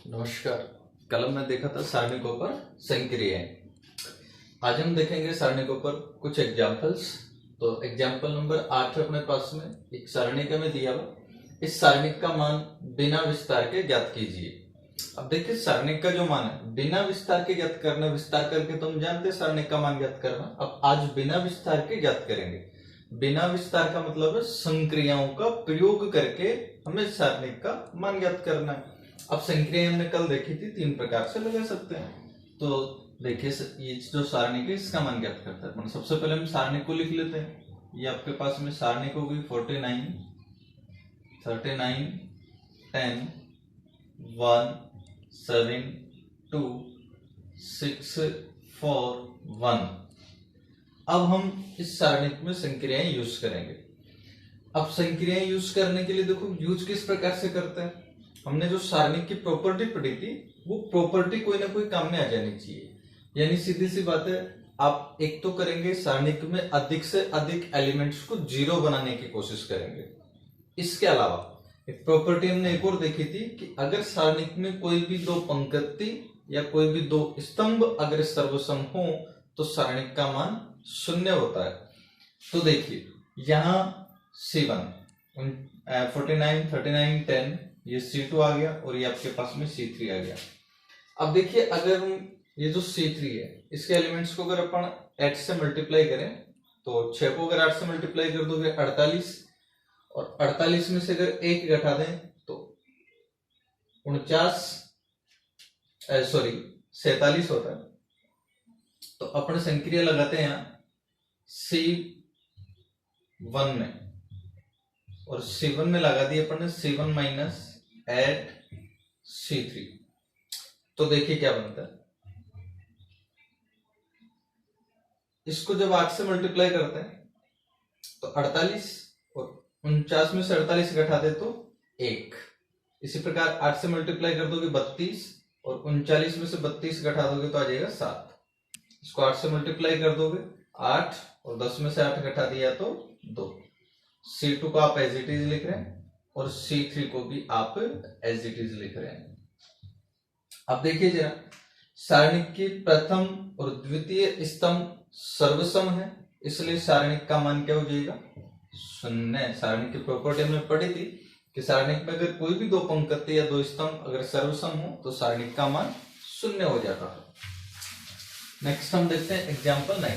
नमस्कार। कल हमने देखा था सारणिकों पर संक्रियाएं। आज हम देखेंगे सारणिकों पर कुछ एग्जाम्पल्स। तो एग्जाम्पल नंबर 8 अपने पास में एक सारणिक में दिया हुआ। इस सारणिक का मान बिना विस्तार के ज्ञात कीजिए। अब देखिए सारणिक का जो मान है बिना विस्तार के ज्ञात करना, विस्तार करके तो हम जानते हैं सारणिक का मान ज्ञात करना। अब आज बिना विस्तार के ज्ञात करेंगे। बिना विस्तार का मतलब है संक्रियाओं का प्रयोग करके हमें सारणिक का मान ज्ञात करना है। अब संक्रिया हमने कल देखी थी, 3 प्रकार से लगा सकते हैं। तो देखिए ये जो सारणिक है इसका मान ज्ञात करता है। मतलब सबसे पहले हम सारणिक को लिख लेते हैं। ये आपके पास में सारणिक होगी 49, 39, 10, 1, 7, 2, 6, 4, 1। अब हम इस सारणिक में संक्रियाएं यूज करेंगे। अब संक्रियाएं यूज करने के लिए देखो यूज किस प्रकार से करते हैं। हमने जो सारणिक की प्रॉपर्टी पढ़ी थी वो प्रॉपर्टी कोई ना कोई काम में आ जानी चाहिए। यानी सीधी सी बात है, आप एक तो करेंगे सारणिक में अधिक से अधिक एलिमेंट्स को जीरो बनाने की कोशिश करेंगे। इसके अलावा एक प्रॉपर्टी हमने एक और देखी थी कि अगर सारणिक में कोई भी दो पंक्ति या कोई भी दो स्तंभ अगर सर्वसम हो तो सारणिक का मान 0 होता है। तो देखिए यहाँ C1 49, 39, 10 ये C2 आ गया और ये आपके पास में C3 आ गया। अब देखिए अगर ये जो C3 है इसके एलिमेंट्स को अगर अपन 8 से मल्टीप्लाई करें तो 6 को अगर 8 से मल्टीप्लाई कर दोगे 48, और 48 में से अगर 1 घटा दें तो 47 होता है। तो अपन संक्रिया लगाते हैं यहाँ C1 में, और C1 में लगा दिए अपन ने C1 माइनस 8 C3। तो देखिए क्या बनता है। इसको जब 8 से मल्टीप्लाई करते हैं तो 48, और 49 में से 48 घटा दे तो 1। इसी प्रकार 8 से मल्टीप्लाई कर दोगे 32, और 39 में से 32 घटा दोगे तो आ जाएगा 7। इसको 8 से मल्टीप्लाई कर दोगे 8, और 10 में से 8 घटा दिया तो 2। C2 को आप एज इट इज लिख रहे हैं और C3 को भी आप एज इट इज लिख रहे हैं। अब देखिए जरा, सारणिक की प्रथम और द्वितीय स्तंभ सर्वसम है, इसलिए सारणिक का मान क्या हो जाएगा 0। सारणिक की प्रॉपर्टी हमने पढ़ी थी कि सारणिक में अगर कोई भी दो पंक्ति या दो स्तंभ अगर सर्वसम हो तो सारणिक का मान 0 हो जाता है। नेक्स्ट हम देखते हैं एग्जाम्पल 9।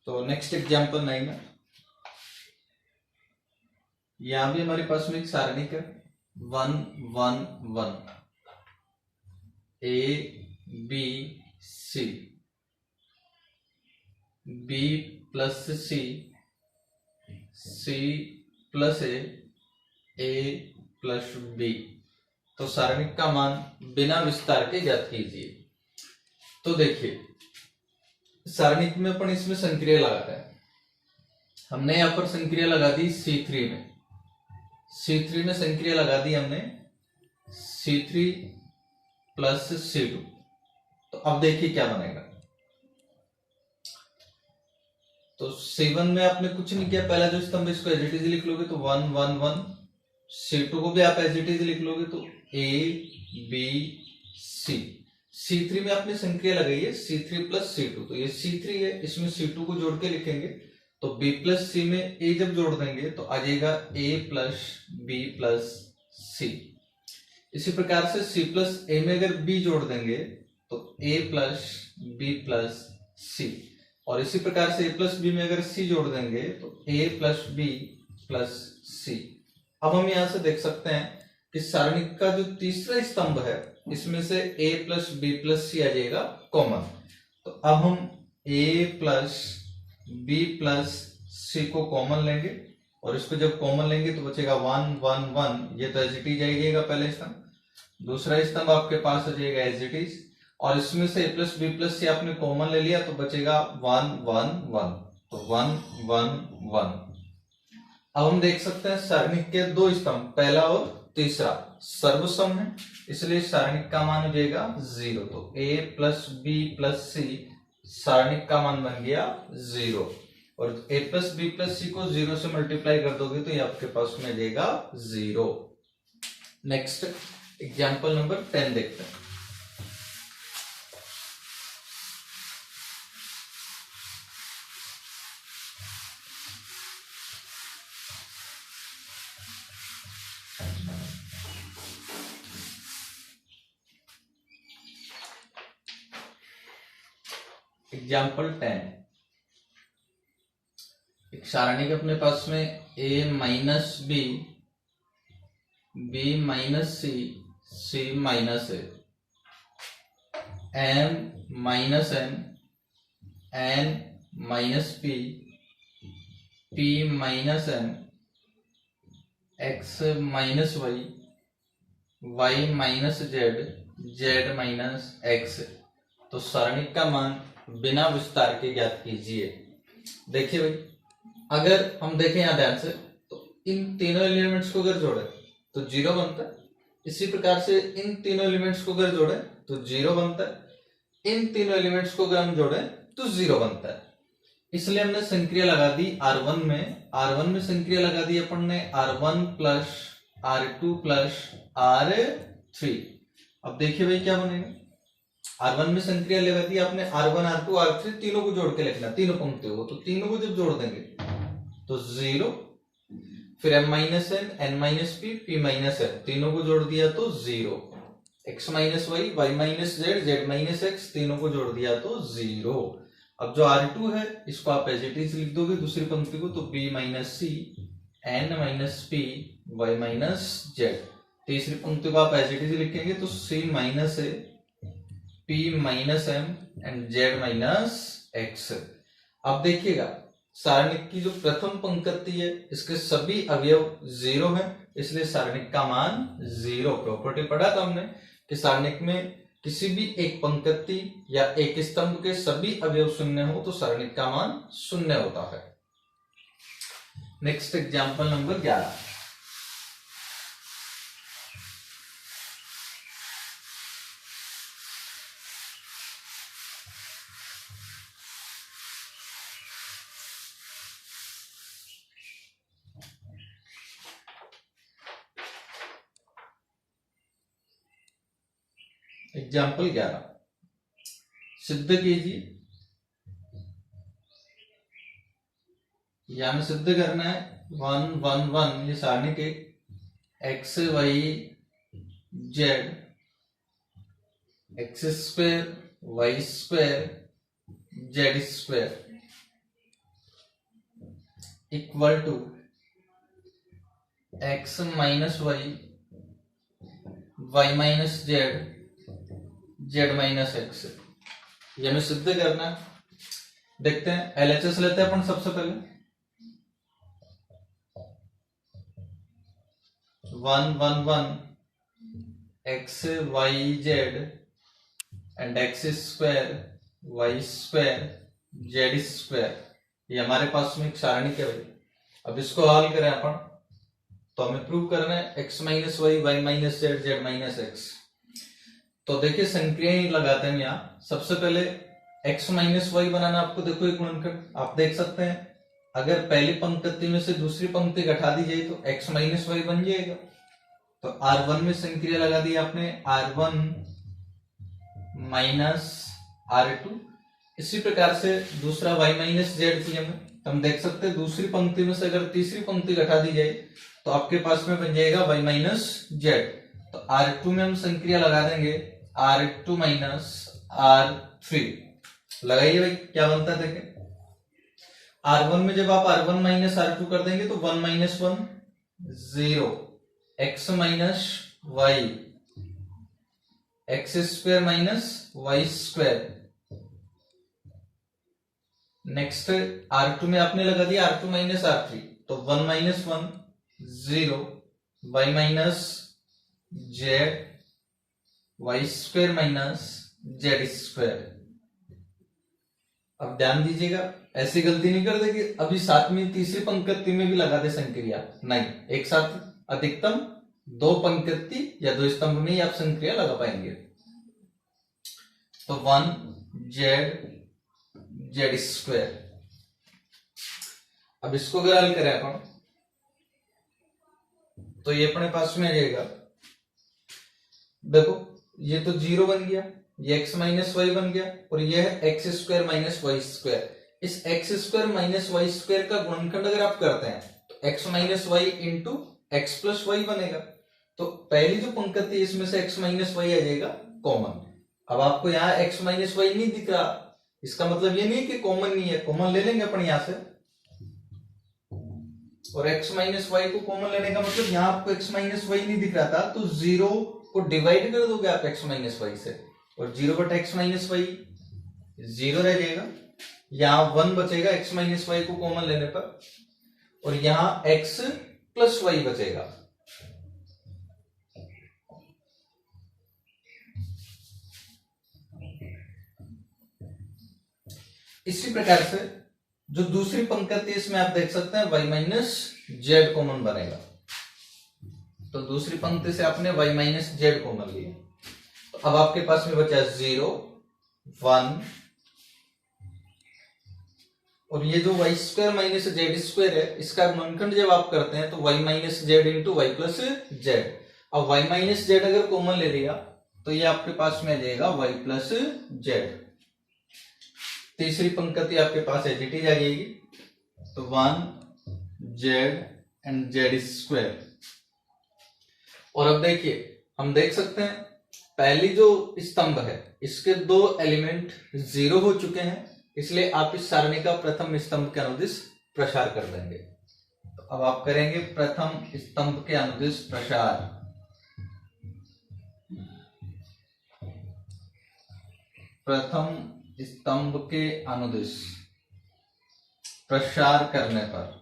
तो नेक्स्ट एग्जाम्पल 9 है। यहां भी हमारे पास में एक सारणिक है 1, 1, 1, A, B, C, B plus C, C plus A plus B। तो सारणिक का मान बिना विस्तार के ज्ञात कीजिए। तो देखिए सारणिक में अपन इसमें संक्रिया लगाते हैं। हमने यहां पर संक्रिया लगा दी C3 में। C3 में संक्रिया लगा दी हमने C3 प्लस C2। तो अब देखिए क्या बनेगा। तो C1 में आपने कुछ नहीं किया, पहला जो स्तंभ इसको एज इट इज लिख लोगे तो 1, 1, 1। C2 को भी आप एज इट इज लिख लोगे तो A, B, C। C3 में आपने संक्रिया लगाई है C3 प्लस C2, तो ये C3 है, इसमें C2 को जोड़ के लिखेंगे तो B प्लस C में A जब जोड़ देंगे तो आ जाएगा A plus B plus C। इसी प्रकार से C प्लस A में अगर B जोड़ देंगे तो A plus B plus C, और इसी प्रकार से A प्लस B में अगर C जोड़ देंगे तो A plus B plus C। अब हम यहां से देख सकते हैं कि सारणिक का जो तीसरा स्तंभ है इसमें से A plus B plus C आ जाएगा कॉमन। तो अब हम A plus B plus C को कॉमन लेंगे, और इसको जब कॉमन लेंगे तो बचेगा 1, 1, 1। ये तो एज इट इज जाएगा पहले स्तंभ। दूसरा स्तंभ आपके पास आ जाएगा एज इट इज, और इसमें से A plus B plus C आपने कॉमन ले लिया तो बचेगा 1, 1, 1। तो 1, 1, 1। अब हम देख सकते हैं सारणिक के दो स्तंभ, पहला और तीसरा सर्वसम है, इसलिए सारणिक का मान हो जाएगा 0। तो a प्लस बी प्लस सी सारणिक का मान बन गया 0, और a प्लस बी प्लस सी को 0 से मल्टीप्लाई कर दोगे तो ये आपके पास में जाएगा 0। नेक्स्ट एग्जाम्पल नंबर 10 देखते हैं। एग्जाम्पल 10, एक सारणी के अपने पास में a minus B, B minus C, C minus A, m minus n, n minus p, p minus n, x minus y, y minus z, z minus x। तो सारणिक का मान बिना विस्तार के ज्ञात कीजिए। देखिए भाई, अगर हम देखें यहां ध्यान से तो इन तीनों एलिमेंट्स को अगर जोड़े तो 0 बनता है, इसी प्रकार से इन तीनों एलिमेंट्स को अगर जोड़े तो 0 बनता है, इन तीनों एलिमेंट्स को अगर हम जोड़े तो 0 बनता है। इसलिए हमने संक्रिया लगा दी R1 में संक्रिया लगा दी अपन ने R1 plus R2 plus R3। अब देखिए भाई क्या बनेगा, R1 में संक्रिया लगा दी आपने, R1 R2 R3 तीनों को जोड़ के लिखना, तीनों पंक्तियों को, तो तीनों को जब जोड़ देंगे तो 0, फिर m minus n, n minus p, p minus n, तीनों को जोड़ दिया तो 0, x minus y, y minus z, z minus x, तीनों को जोड़ दिया तो 0। अब जो R2 है इसको आप एज इट इज लिख दोगे दूसरी पंक्ति को, तो b minus c, n minus p, y minus z। तीसरी पंक्ति को आप एज इट इज लिखेंगे तो c minus a, p minus m and z minus x। अब देखिएगा सारणिक की जो प्रथम पंक्ति है इसके सभी अवयव 0 हैं, इसलिए सारणिक का मान 0। प्रॉपर्टी पढ़ा था हमने कि सारणिक में किसी भी एक पंक्ति या एक स्तंभ के सभी अवयव शून्य हो तो सारणिक का मान 0 होता है। Next example number 11। एग्जाम्पल 11, सिद्ध कीजिए। यहां में सिद्ध करना है 1 1 1, ये सारणी के x y z, x square y square z square equal to x minus y, y minus z, z minus X. ये हमें सिद्ध करना है। देखते हैं, एलएचएस लेते हैं अपन सबसे पहले। 1 1 1 x y z and x square y square z square, ये हमारे पास में एक सारणी है भाई। अब इसको हल करें अपन तो हमें प्रूव करना है x minus Y, Y minus Z, Z minus X. तो देखिए संक्रियाएं लगाते हैं। यहाँ सबसे पहले x माइनस वाई बनाना आपको, देखो एक गुणनखंड आप देख सकते हैं, अगर पहली पंक्ति में से दूसरी पंक्ति घटा दी जाए तो x माइनस वाई बन जाएगा। तो R1 में संक्रिया लगा दी आपने, R1 माइनस R2। इसी प्रकार से दूसरा y माइनस जेड थी हमें, हम देख सकते हैं दूसरी पंक्ति में से अगर तीसरी पंक्ति घटा दी जाए तो आपके पास में बन जाएगा y माइनस जेड। तो R2 में हम संक्रिया लगा देंगे R2 माइनस R3। लगाइए भाई क्या बनता है, देखें R1 में जब आप R1 माइनस R2 कर देंगे तो 1 minus 1 0, x minus Y, X square minus Y square. Next R2 में आपने लगा दिया R2 माइनस R3, तो 1 minus 1 0, y minus Z, Y square minus Z square. अब ध्यान दीजिएगा, ऐसी गलती नहीं कर देगी अभी साथ में तीसरी पंक्ति में भी लगा दे संक्रिया, नहीं, एक साथ अधिकतम दो पंक्ति या दो स्तंभ में ही आप संक्रिया लगा पाएंगे। तो 1z स्क्वायर। अब इसको अगर हल करें अपन तो ये अपने पास में आ जाएगा, देखो ये तो 0 बन गया, ये x माइनस वाई बन गया, और ये है X square minus Y square. इस X square minus Y square का गुणनखंड अगर आप करते हैं तो x minus Y into X plus Y बनेगा। तो पहली जो पंक्ति इसमें से x माइनस वाई आ जाएगा कॉमन। अब आपको यहाँ x माइनस वाई नहीं दिख रहा, इसका मतलब ये नहीं कि कॉमन नहीं है, कॉमन ले लेंगे अपन यहां से, और x माइनस वाई को कॉमन लेने का मतलब यहाँ आपको x माइनस वाई नहीं दिख रहा था, तो 0 को डिवाइड कर दोगे आप x माइनस वाई से, और 0 बटा x माइनस वाई 0 रह जाएगा। यहाँ 1 बचेगा x माइनस वाई को कॉमन लेने पर, और यहाँ x प्लस वाई बचेगा। इसी प्रकार से जो दूसरी पंक्ति इसमें आप देख सकते हैं y माइनस जेड कॉमन बनेगा। तो दूसरी पंक्ति से आपने y माइनस जेड कॉमन लिया, तो अब आपके पास में बचा 0 1, और ये जो y square minus Z square है इसका गुणनखंड जब आप करते हैं तो y minus Z into Y plus Z. अब y माइनस जेड अगर कॉमन ले लिया तो ये आपके पास में आ जाएगा y प्लस जेड। तीसरी पंक्ति आपके पास एडिटिव आ जाएगी, तो 1 जेड एंड जेड स्क्वायर। और अब देखिए हम देख सकते हैं पहली जो स्तंभ है इसके दो एलिमेंट 0 हो चुके हैं, इसलिए आप इस सारणी का प्रथम स्तंभ के अनुदिश प्रसार कर देंगे। तो अब आप करेंगे प्रथम स्तंभ के अनुदिश प्रसार। प्रथम स्तंभ के अनुदिश प्रसार करने पर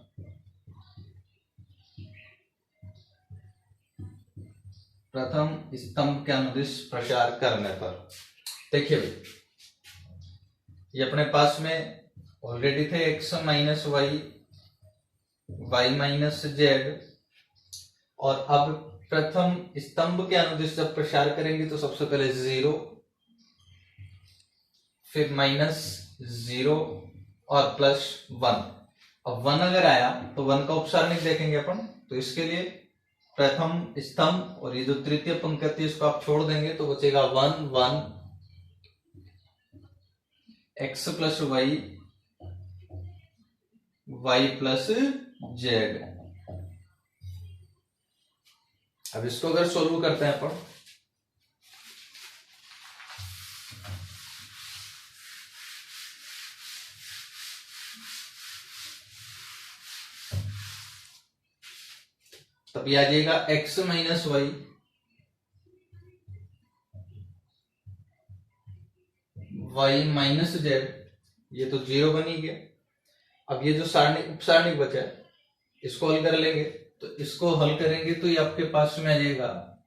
प्रथम स्तंभ के अनुदिश प्रसार करने पर देखिए भाई ये अपने पास में ऑलरेडी थे x minus Y Y minus Z, और अब प्रथम स्तंभ के अनुदिश जब प्रसार करेंगे तो सबसे पहले 0, फिर माइनस 0 और प्लस 1। अब 1 अगर आया तो 1 का उपसारणिक देखेंगे अपन, तो इसके लिए प्रथम स्तंभ और ये जो तृतीय पंक्ति इसको आप छोड़ देंगे तो बचेगा 1 1 x plus Y Y plus Z. अब इसको अगर सोल्व करते हैं अपन तब ये आ जाएगा x minus Y Y minus Z, ये तो 0 बन ही गया। अब ये जो सारणी उपसारणिक बचा है इसको हल कर लेंगे, तो इसको हल करेंगे तो ये आपके पास में आ जाएगा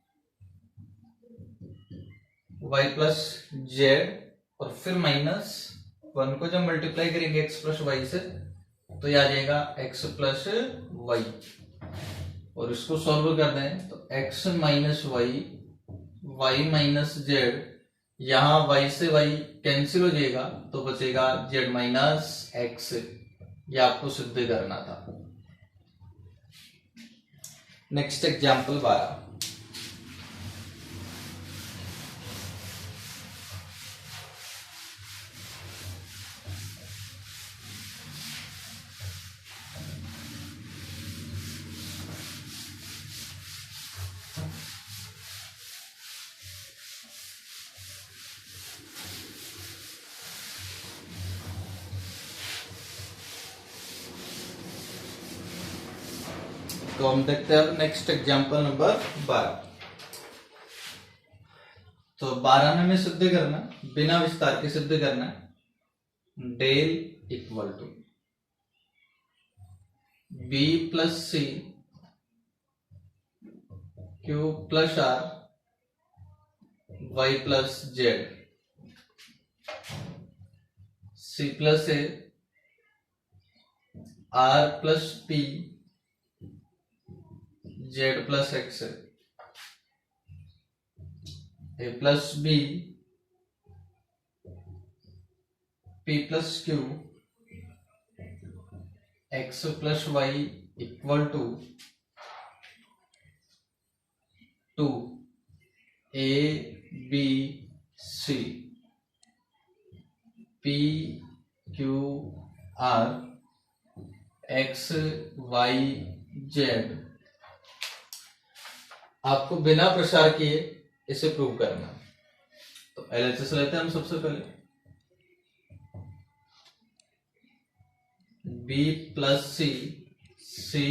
y प्लस जेड, और फिर माइनस 1 को जब मल्टीप्लाई करेंगे x प्लस वाई से तो ये आ जाएगा x प्लस वाई, और इसको सॉल्व कर दें तो x minus Y Y minus Z, यहां y से y कैंसिल हो जाएगा तो बचेगा z माइनस एक्स। ये आपको सिद्ध करना था। Next example 12। तो हम देखते हैं नेक्स्ट एग्जाम्पल नंबर 12। तो 12 में हमें सिद्ध करना, बिना विस्तार के सिद्ध करना है del equal to B plus C Q plus R Y plus Z, C plus A R plus P Z plus X है। A plus B P plus Q X plus Y equal to 2 A B C P Q R X Y Z. आपको बिना प्रसार किए इसे prove करना। तो LHS लेते हैं हम सबसे पहले। B plus C C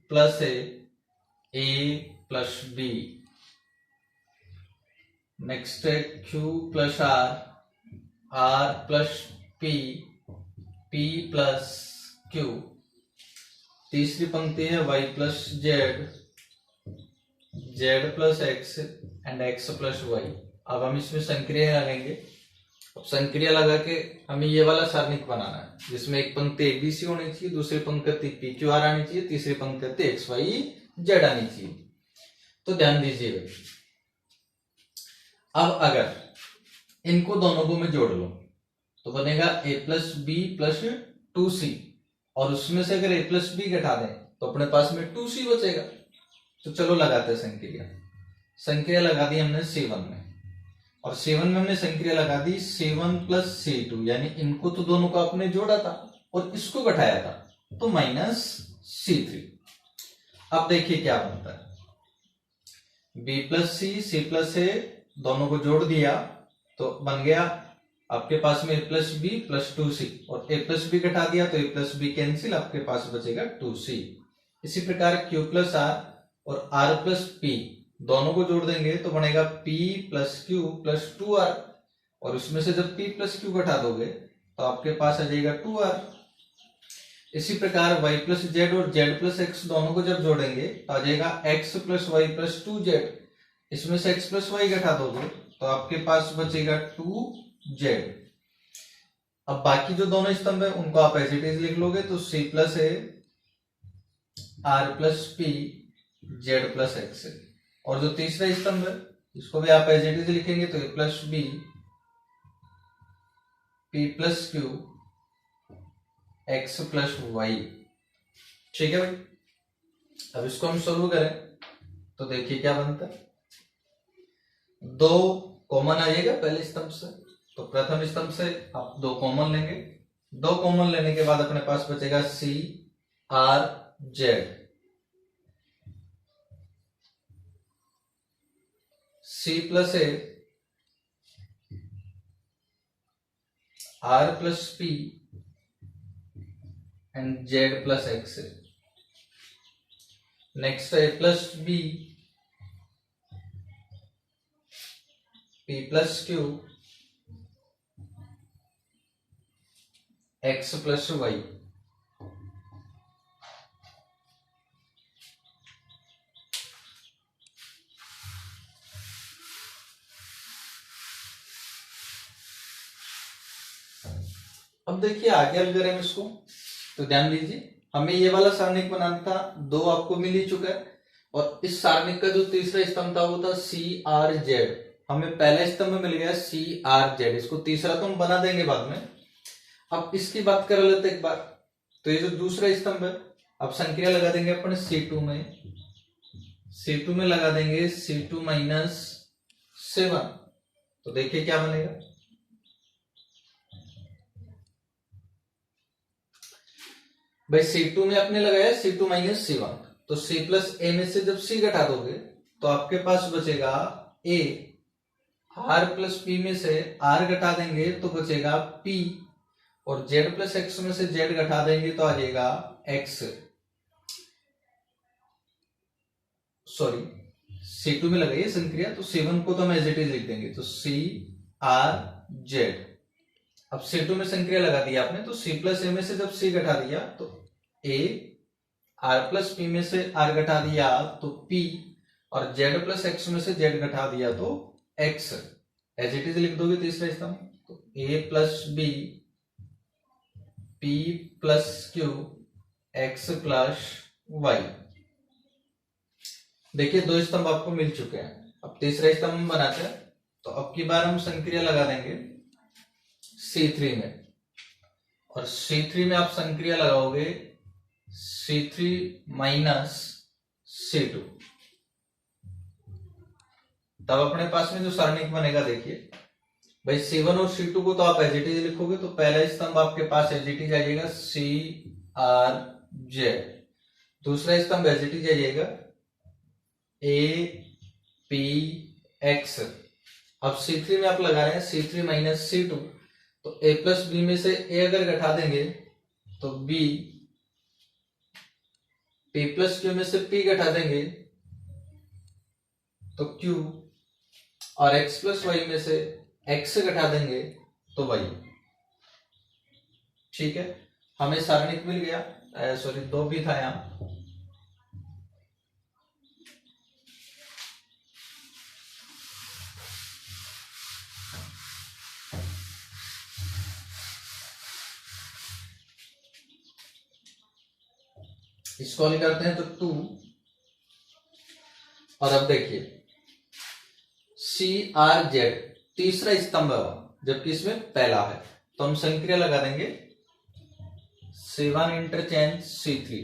plus A plus B. Next है Q plus R plus P P plus Q. तीसरी पंक्ति है y plus Z plus X and X plus Y. अब हम इसमें संक्रिया लगाएंगे। अब संक्रिया लगा के हमें ये वाला सारणिक बनाना है जिसमें एक पंक्ति ए बी सी होनी चाहिए, दूसरी पंक्ति पी क्यू आर आनी चाहिए, तीसरी पंक्ति एक्स वाई जेड आनी चाहिए। तो ध्यान दीजिएगा, अब अगर इनको दोनों को मैं जोड़ लूं तो बनेगा ए प्लस बी प्लस 2c, और उसमें से अगर ए प्लस बी घटा दें तो अपने पास में 2c बचेगा। तो चलो लगाते हैं संक्रिया। संक्रिया लगा दी हमने C1 में, और C1 में हमने संक्रिया लगा दी C1 प्लस C2, यानी इनको तो दोनों को आपने जोड़ा था और इसको घटाया था, तो माइनस C3। अब देखिए क्या बनता है, B plus C plus A दोनों को जोड़ दिया तो बन गया आपके पास में a plus B plus 2c, और a प्लस बी घटा दिया तो a प्लस बी कैंसिल, आपके पास बचेगा 2c। इसी प्रकार q प्लस आर और r प्लस p दोनों को जोड़ देंगे तो बनेगा p plus Q plus 2r, और उसमें से जब p प्लस क्यू घटा दोगे तो आपके पास आ जाएगा 2r। इसी प्रकार y प्लस जेड और z प्लस एक्स दोनों को जब जोड़ेंगे तो आ जाएगा x plus Y plus 2z। इसमें से x प्लस वाई घटा दोगे तो आपके पास बचेगा 2z। अब बाकी जो दोनों स्तंभ है उनको आप एज इट इज लिख लोगे तो c plus A R plus P Z plus x. और जो तीसरा स्तंभ है इसको भी आप एज इट इज लिखेंगे तो A plus B P plus Q X plus Y. ठीक है भाई, अब इसको हम सोल्व करें तो देखिए क्या बनता है। दो कॉमन आ जाएगा पहले स्तंभ से, तो प्रथम स्तंभ से आप दो कॉमन लेंगे। दो कॉमन लेने के बाद अपने पास बचेगा C R Z. C plus A R plus P and Z plus X. Next A plus B P plus Q X plus Y. अब देखिए आगे हल करें इसको तो ध्यान दीजिए, हमें ये वाला सारणिक बनाना था, दो आपको मिल ही चुका है। और इस सारणिक का जो तीसरा स्तंभ था वो था सी आर जेड। हमें पहला स्तंभ मिल गया सी आर जेड, इसको तीसरा तो हम बना देंगे बाद में। अब इसकी बात कर लेते एक बार, तो ये जो दूसरा स्तंभ है अब संक्रिया लगा देंगे अपन C2 में। C2 में लगा देंगे C2 माइनस 7, तो देखिए क्या बनेगा। भाई C2 में आपने लगाया C2 माइनस 7, तो C प्लस ए में से जब C घटा दोगे तो आपके पास बचेगा A। R प्लस P में से R घटा देंगे तो बचेगा P, और Z प्लस एक्स में से Z घटा देंगे तो आ जाएगा X। सॉरी, C2 में लगाइए संक्रिया, तो C1 को तो हम एज इट इज लिख देंगे, तो C R Z। अब C2 में संक्रिया लगा दिया आपने, तो C प्लस ए में से जब C घटा दिया तो A, R प्लस P में से R घटा दिया तो P, और Z प्लस एक्स में से Z घटा दिया तो X। एज इट इज लिख दोगे तीसरा स्तंभ, तो A plus B P plus Q X plus Y. देखिए दो स्तंभ आपको मिल चुके हैं, अब तीसरा स्तंभ बनाते हैं। तो अब की बार हम संक्रिया लगा देंगे C3 में, और C3 में आप संक्रिया लगाओगे C3 माइनस C2, तब अपने पास में जो सारणिक बनेगा देखिए भाई C1 और C2 को तो आप एज इट इज लिखोगे, तो पहला स्तंभ आपके पास एज इट इज आ जाएगा CRZ, दूसरा स्तंभ एज इट इज आ जाएगा APX। अब C3 में आप लगा रहे हैं C3 माइनस C2, तो A प्लस B में से A अगर घटा देंगे तो B, P प्लस Q में से P घटा देंगे तो Q, और X प्लस Y में से X घटा देंगे तो Y। ठीक है, हमें सारणिक मिल गया, सॉरी 2 भी था यहां। इसको हल करते हैं तो 2, और अब देखिए CRZ तीसरा स्तंभ है जबकि इसमें पहला है, तो हम संक्रिया लगा देंगे C1 इंटरचेंज C3,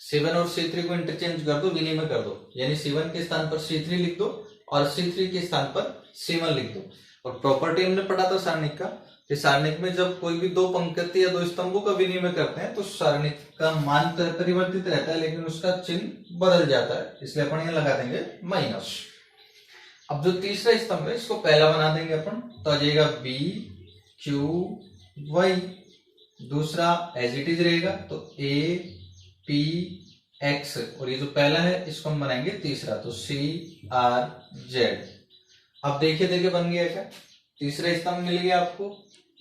C1 और C3 को इंटरचेंज कर दो, विनिमय कर दो, यानी C1 के स्थान पर C3 लिख दो और C3 के स्थान पर C1 लिख दो। और प्रॉपर्टी हमने पढ़ा था सारणिक का, कि सारणिक में जब कोई भी दो पंक्ति या दो स्तंभों का विनिमय करते हैं तो सारणिक का मान परिवर्तित रहता है लेकिन उसका चिन्ह बदल जाता है, इसलिए अपन यहाँ लगा देंगे माइनस। अब जो तीसरा स्तंभ है इसको पहला बना देंगे अपन, तो आ जाएगा BQY, दूसरा एज इट इज रहेगा तो APX, और ये जो पहला है इसको हम बनाएंगे तीसरा तो CRZ। अब देखिए बन गया क्या, तीसरा स्तंभ मिल गया आपको।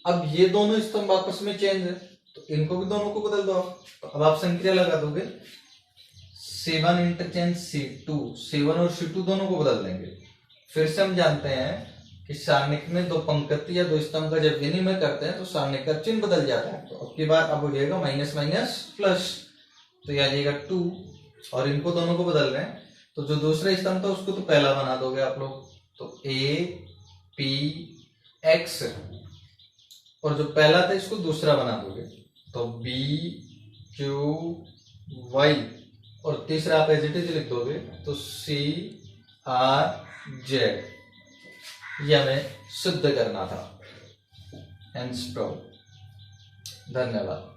अब ये दोनों स्तंभ आपस में चेंज है तो इनको भी दोनों को बदल दो। तो अब आप संक्रिया लगा दोगे C1 इंटरचेंज C2, C1 और C2 दोनों को बदल देंगे। फिर से हम जानते हैं कि सारणिक में दो पंक्ति या दो स्तंभ का जब विनिमय करते हैं तो सारणिक का चिन्ह बदल जाता है। तो अब की बार अब हो जाएगा माइनस माइनस प्लस, तो ये आ जाएगा 2, और इनको दोनों को बदल रहे हैं तो जो दूसरा स्तंभ था उसको तो पहला बना दोगे आप लोग, तो APX, और जो पहला था इसको दूसरा बना दोगे तो BQY, और तीसरा आप एज इट इज लिख दोगे तो CRZ। ये हमें सिद्ध करना था। धन्यवाद।